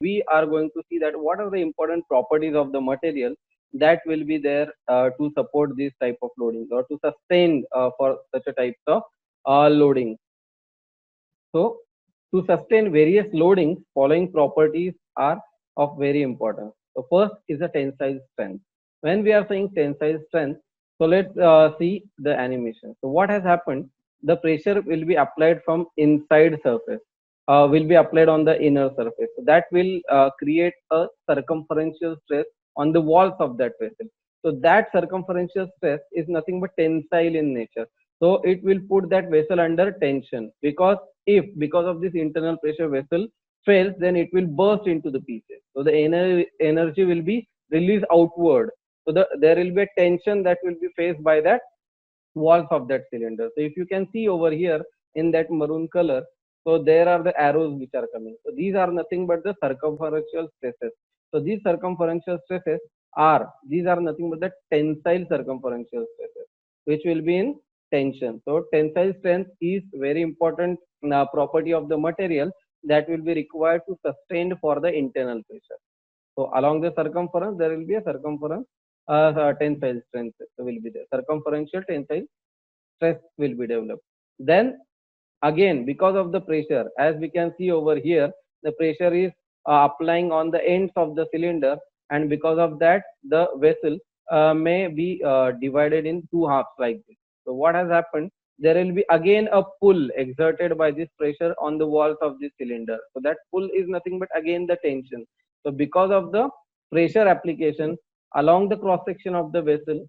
we are going to see that what are the important properties of the material that will be there to support this type of loading or to sustain for such a type of loading. So, to sustain various loadings, following properties are of very importance. The first is the tensile strength. When we are saying tensile strength, so let's see the animation. So, what has happened? The pressure will be applied from inside surface, will be applied on the inner surface. So, that will create a circumferential stress on the walls of that vessel. So, that circumferential stress is nothing but tensile in nature. So, it will put that vessel under tension because if because of this internal pressure vessel fails, then it will burst into the pieces. So the energy will be released outward. So there will be a tension that will be faced by that walls of that cylinder. So if you can see over here in that maroon color, so there are the arrows which are coming. So these are nothing but the circumferential stresses. So these circumferential stresses these are nothing but the tensile circumferential stresses, which will be in tension. So tensile strength is very important property of the material that will be required to sustain for the internal pressure. So along the circumference, there will be a circumference tensile strength will be there. Circumferential tensile stress will be developed. Then again, because of the pressure, as we can see over here, the pressure is applying on the ends of the cylinder, and because of that, the vessel may be divided in two halves like this. So what has happened? There will be again a pull exerted by this pressure on the walls of this cylinder. So that pull is nothing but again the tension. So because of the pressure application along the cross section of the vessel,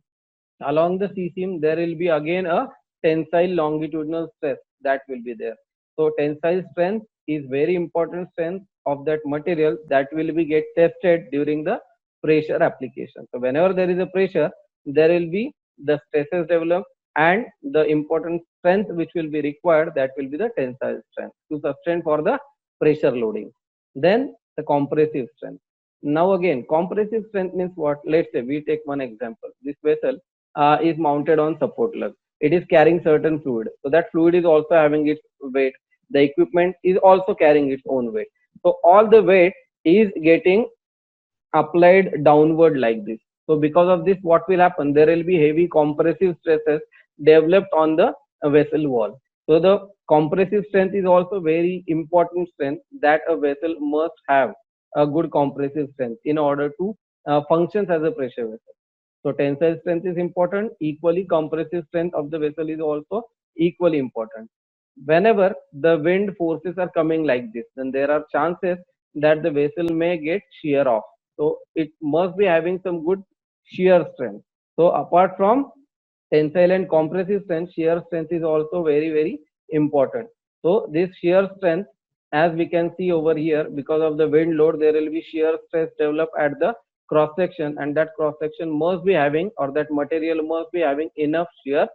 along the C seam, there will be again a tensile longitudinal stress that will be there. So tensile strength is very important strength of that material that will be get tested during the pressure application. So whenever there is a pressure, there will be the stresses developed, and the important strength which will be required, that will be the tensile strength to sustain for the pressure loading. Then the compressive strength. Now again, compressive strength means what? Let's say we take one example. This vessel is mounted on support lug. It is carrying certain fluid. So that fluid is also having its weight. The equipment is also carrying its own weight. So all the weight is getting applied downward like this. So because of this, what will happen? There will be heavy compressive stresses developed on the vessel wall. So the compressive strength is also very important strength that a vessel must have a good compressive strength in order to functions as a pressure vessel. So tensile strength is important. Equally, compressive strength of the vessel is also equally important. Whenever the wind forces are coming like this, then there are chances that the vessel may get shear off. So it must be having some good shear strength. So apart from tensile and compressive strength, shear strength is also very important. So this shear strength, as we can see over here, because of the wind load, there will be shear stress developed at the cross section, and that cross section must be having, or that material must be having enough shear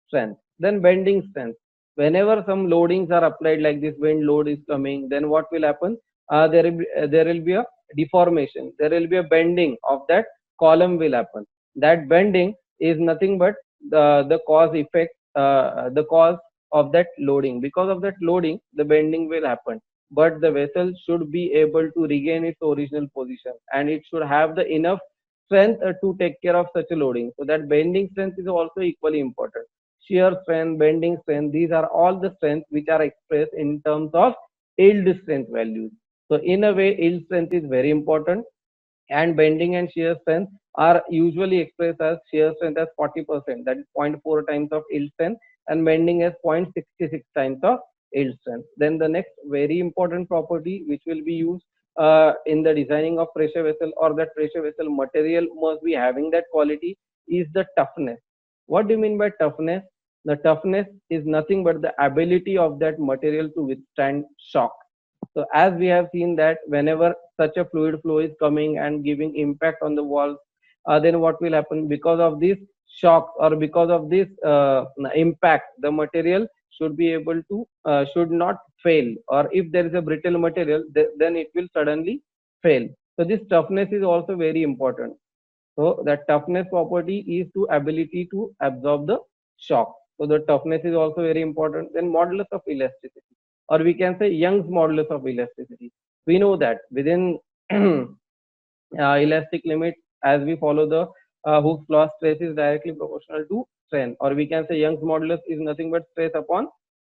strength. Then bending strength. Whenever some loadings are applied like this, wind load is coming, then what will happen? There will be a deformation. There will be a bending of that column will happen. That bending is nothing but the cause effect, the cause of that loading. Because of that loading, the bending will happen. But the vessel should be able to regain its original position, and it should have the enough strength to take care of such a loading. So that bending strength is also equally important. Shear strength, bending strength, these are all the strengths which are expressed in terms of yield strength values. So in a way, yield strength is very important, and bending and shear strength are usually expressed as shear strength as 40%, that is 0.4 times of yield strength, and bending as 0.66 times of yield strength. Then the next very important property which will be used in the designing of pressure vessel, or that pressure vessel material must be having that quality, is the toughness. What do you mean by toughness? The toughness is nothing but the ability of that material to withstand shock. So as we have seen that whenever such a fluid flow is coming and giving impact on the walls, then what will happen? Because of this shock, or because of this impact, the material should be able to should not fail, or if there is a brittle material, then it will suddenly fail. So this toughness is also very important. So that toughness property is to ability to absorb the shock. So the toughness is also very important. Then modulus of elasticity, or we can say Young's modulus of elasticity. We know that within elastic limit, as we follow the Hooke's law, stress is directly proportional to strain, or we can say Young's modulus is nothing but stress upon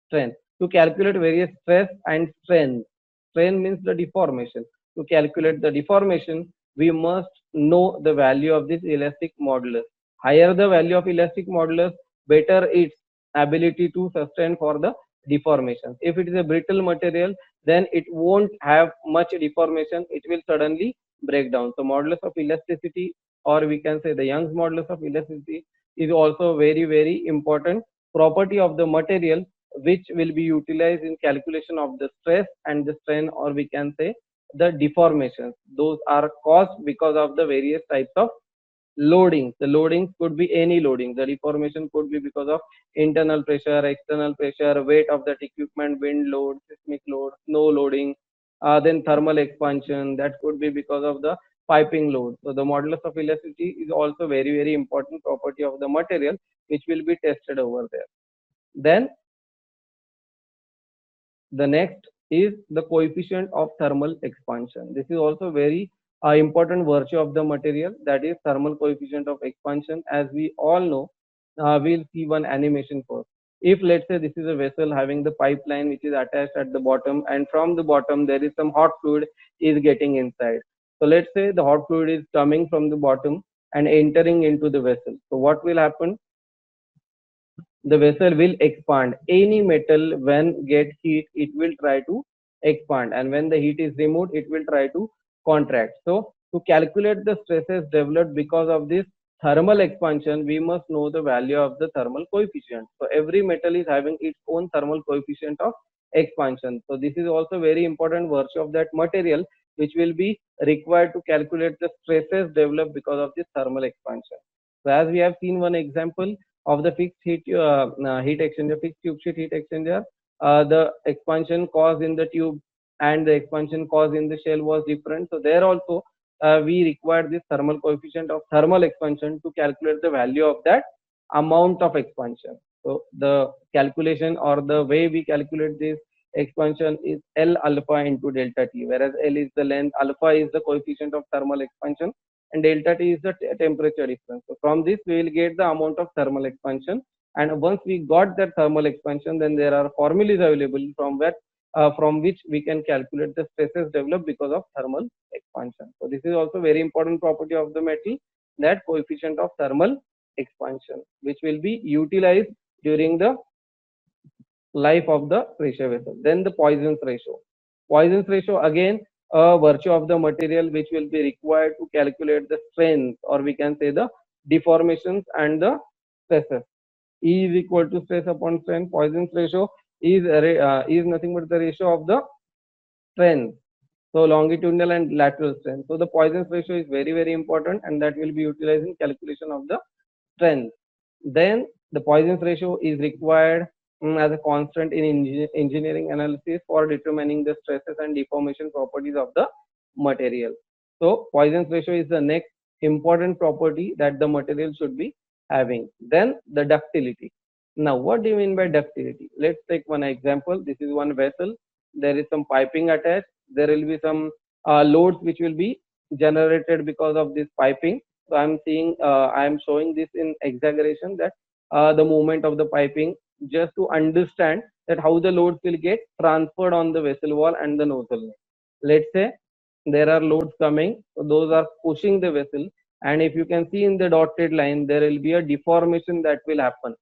strain. To calculate various stress and strain, strain means the deformation. To calculate the deformation, we must know the value of this elastic modulus. Higher the value of elastic modulus, better its ability to sustain for the deformation. If it is a brittle material, then it won't have much deformation, it will suddenly break down. So modulus of elasticity, or we can say the Young's modulus of elasticity, is also very, very important property of the material, which will be utilized in calculation of the stress and the strain, or we can say the deformations. Those are caused because of the various types of loadings. The loadings could be any loading. The deformation could be because of internal pressure, external pressure, weight of that equipment, wind load, seismic load, snow loading, then thermal expansion. That could be because of the piping load. So the modulus of elasticity is also very, very important property of the material, which will be tested over there. Then the next is the coefficient of thermal expansion. This is also very important virtue of the material, that is thermal coefficient of expansion. As we all know, we'll see one animation first. If let's say this is a vessel having the pipeline which is attached at the bottom, and from the bottom there is some hot fluid is getting inside. So let's say the hot fluid is coming from the bottom and entering into the vessel. So what will happen? The vessel will expand. Any metal when get heat, it will try to expand, and when the heat is removed, it will try to contract. So to calculate the stresses developed because of this thermal expansion, we must know the value of the thermal coefficient. So every metal is having its own thermal coefficient of expansion. So this is also very important virtue of that material, which will be required to calculate the stresses developed because of this thermal expansion. So as we have seen one example of the fixed heat exchanger, fixed tube sheet heat exchanger, the expansion caused in the tube and the expansion caused in the shell was different. So there also we required this thermal coefficient of thermal expansion to calculate the value of that amount of expansion. So the calculation, or the way we calculate this expansion, is L alpha into delta T, whereas L is the length, alpha is the coefficient of thermal expansion, and delta T is the temperature difference. So from this we will get the amount of thermal expansion, and once we got that thermal expansion, then there are formulas available from which we can calculate the stresses developed because of thermal expansion. So this is also very important property of the metal, that coefficient of thermal expansion, which will be utilized during the life of the pressure vessel. Then the Poisson's ratio. Poisson's ratio, again a virtue of the material which will be required to calculate the strains, or we can say the deformations and the stresses. E is equal to stress upon strain. Poisson's ratio is nothing but the ratio of the strain. So longitudinal and lateral strain. So the Poisson's ratio is very, very important, and that will be utilized in calculation of the strength. Then the Poisson's ratio is required as a constant in engineering analysis for determining the stresses and deformation properties of the material. So Poisson's ratio is the next important property that the material should be having. Then the ductility. Now what do you mean by ductility? Let's take one example. This is one vessel. There is some piping attached. There will be some loads which will be generated because of this piping. So I am showing this in exaggeration, that the movement of the piping, just to understand that how the loads will get transferred on the vessel wall and the nozzle. Let's say there are loads coming, so those are pushing the vessel, and if you can see in the dotted line, there will be a deformation that will happen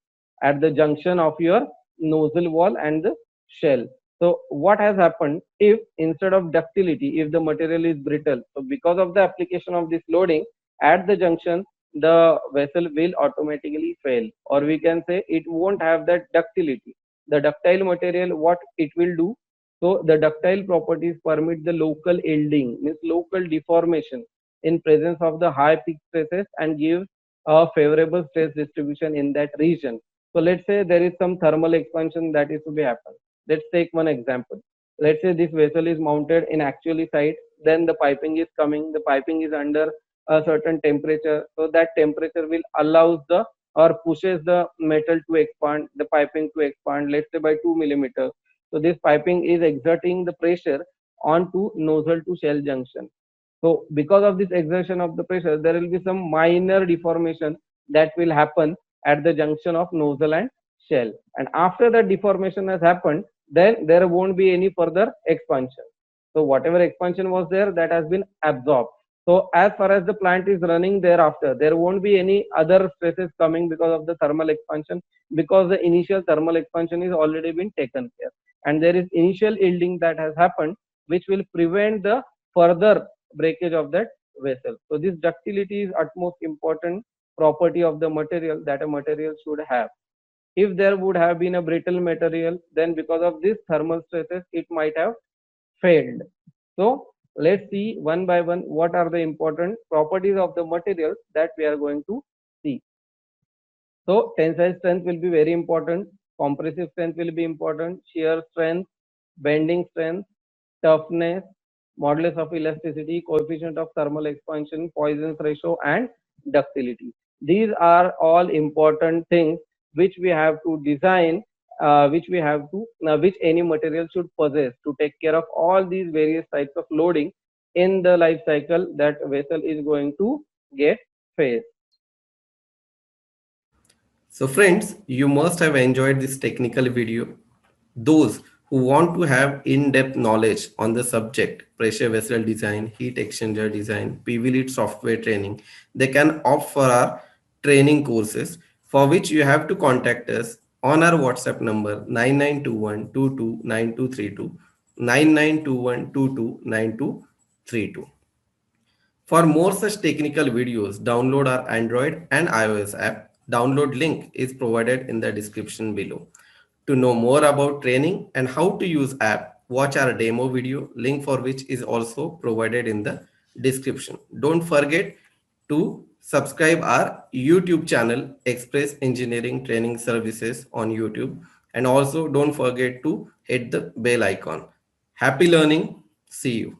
at the junction of your nozzle wall and the shell. So what has happened, if instead of ductility, if the material is brittle, so because of the application of this loading at the junction, the vessel will automatically fail, or we can say it won't have that ductility. The ductile material, what it will do, so the ductile properties permit the local yielding, means local deformation in presence of the high peak stresses, and gives a favorable stress distribution in that region. So let's say there is some thermal expansion that is to be happen. Let's take one example. Let's say this vessel is mounted in actually site, then the piping is coming, the piping is under a certain temperature, so that temperature will allows the, or pushes the metal to expand, the piping to expand, let's say by 2 millimeters. So this piping is exerting the pressure onto nozzle to shell junction. So because of this exertion of the pressure, there will be some minor deformation that will happen at the junction of nozzle and shell. And after that deformation has happened, then there won't be any further expansion. So whatever expansion was there, that has been absorbed. So as far as the plant is running thereafter, there won't be any other stresses coming because of the thermal expansion, because the initial thermal expansion is already been taken care. And there is initial yielding that has happened, which will prevent the further breakage of that vessel. So this ductility is utmost important property of the material that a material should have. If there would have been a brittle material, then because of this thermal stresses, it might have failed. So let's see one by one what are the important properties of the materials that we are going to see. So tensile strength will be very important, compressive strength will be important, shear strength, bending strength, toughness, modulus of elasticity, coefficient of thermal expansion, Poisson's ratio, and ductility. These are all important things which we have to design, which any material should possess to take care of all these various types of loading in the life cycle that vessel is going to get faced. So friends, you must have enjoyed this technical video. Those who want to have in-depth knowledge on the subject, pressure vessel design, heat exchanger design, PV lead software training, they can opt for our training courses, for which you have to contact us on our WhatsApp number 9921229232, 9921229232. For more such technical videos, download our Android and iOS app. Download link is provided in the description below. To know more about training and how to use app, watch our demo video, link for which is also provided in the description. Don't forget to subscribe our YouTube channel Express Engineering Training Services on YouTube, and also don't forget to hit the bell icon. Happy learning. See you.